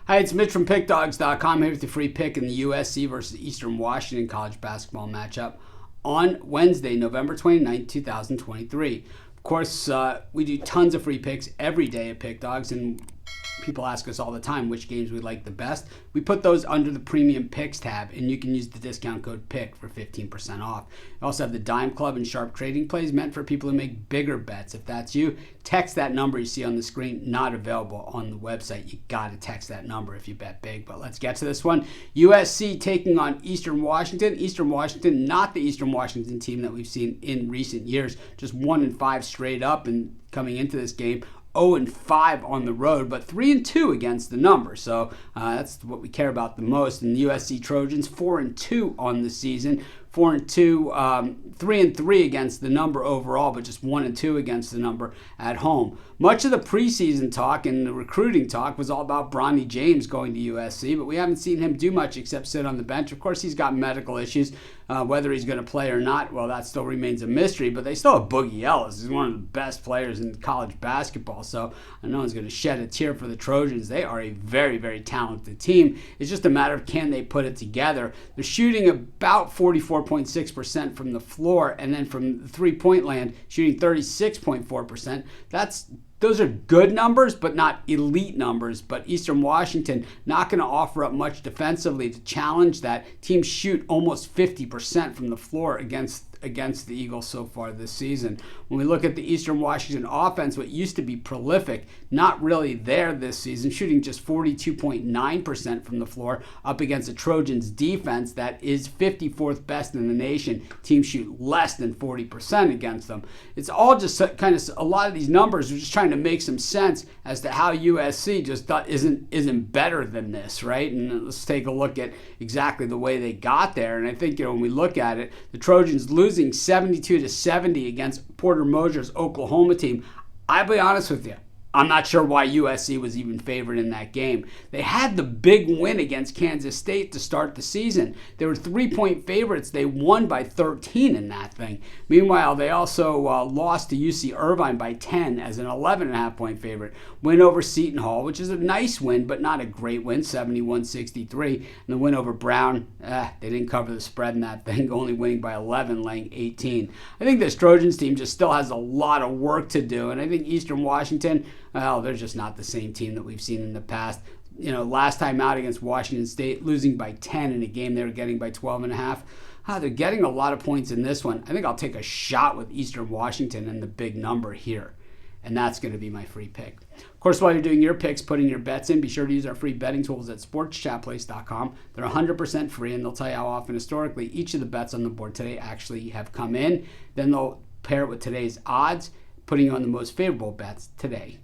Hi, it's Mitch from Pickdawgz.com here with the free pick in the USC versus Eastern Washington college basketball matchup on Wednesday, November 29th, 2023. Of course, we do tons of free picks every day at Pickdawgz, and people ask us all the time which games we like the best. We put those under the Premium Picks tab, and you can use the discount code PICK for 15% off. We also have the Dime Club and Sharp Trading Plays meant for people who make bigger bets. If that's you, text that number you see on the screen. Not available on the website. You got to text that number if you bet big. But let's get to this one. USC taking on Eastern Washington. Eastern Washington, not the Eastern Washington team that we've seen in recent years. Just 1-5 straight up, and coming into this game, 0-5 on the road, but 3-2 against the number. So that's what we care about the most. And the USC Trojans, 4-2 on the season. 4-2, 3-3 against the number overall, but just 1-2 against the number at home. Much of the preseason talk and the recruiting talk was all about Bronny James going to USC, but we haven't seen him do much except sit on the bench. Of course, he's got medical issues. Whether he's going to play or not, well, that still remains a mystery, but they still have Boogie Ellis. He's one of the best players in college basketball, so no one's going to shed a tear for the Trojans. They are a very, very talented team. It's just a matter of can they put it together. They're shooting about 44.6% from the floor, and then from the three-point land, shooting 36.4%. Those are good numbers, but not elite numbers. But Eastern Washington not going to offer up much defensively to challenge that. Teams shoot almost 50% from the floor against the Eagles so far this season. When we look at the Eastern Washington offense, what used to be prolific, not really there this season, shooting just 42.9% from the floor up against the Trojans defense that is 54th best in the nation. Teams shoot less than 40% against them. It's all just kind of, a lot of these numbers are just trying to make some sense as to how USC just isn't better than this, right? And let's take a look at exactly the way they got there. And I think, when we look at it, the Trojans losing 72-70 against Porter Moser's Oklahoma team. I'll be honest with you, I'm not sure why USC was even favored in that game. They had the big win against Kansas State to start the season. They were 3-point favorites. They won by 13 in that thing. Meanwhile, they also lost to UC Irvine by 10 as an 11.5-point favorite. Win over Seton Hall, which is a nice win, but not a great win, 71-63. And the win over Brown, they didn't cover the spread in that thing, only winning by 11, laying 18. I think this Trojans team just still has a lot of work to do, and I think Eastern Washington, well, they're just not the same team that we've seen in the past. Last time out against Washington State, losing by 10 in a game they were getting by 12.5. They're getting a lot of points in this one. I think I'll take a shot with Eastern Washington and the big number here. And that's going to be my free pick. Of course, while you're doing your picks, putting your bets in, be sure to use our free betting tools at sportschatplace.com. They're 100% free, and they'll tell you how often historically each of the bets on the board today actually have come in. Then they'll pair it with today's odds, putting you on the most favorable bets today.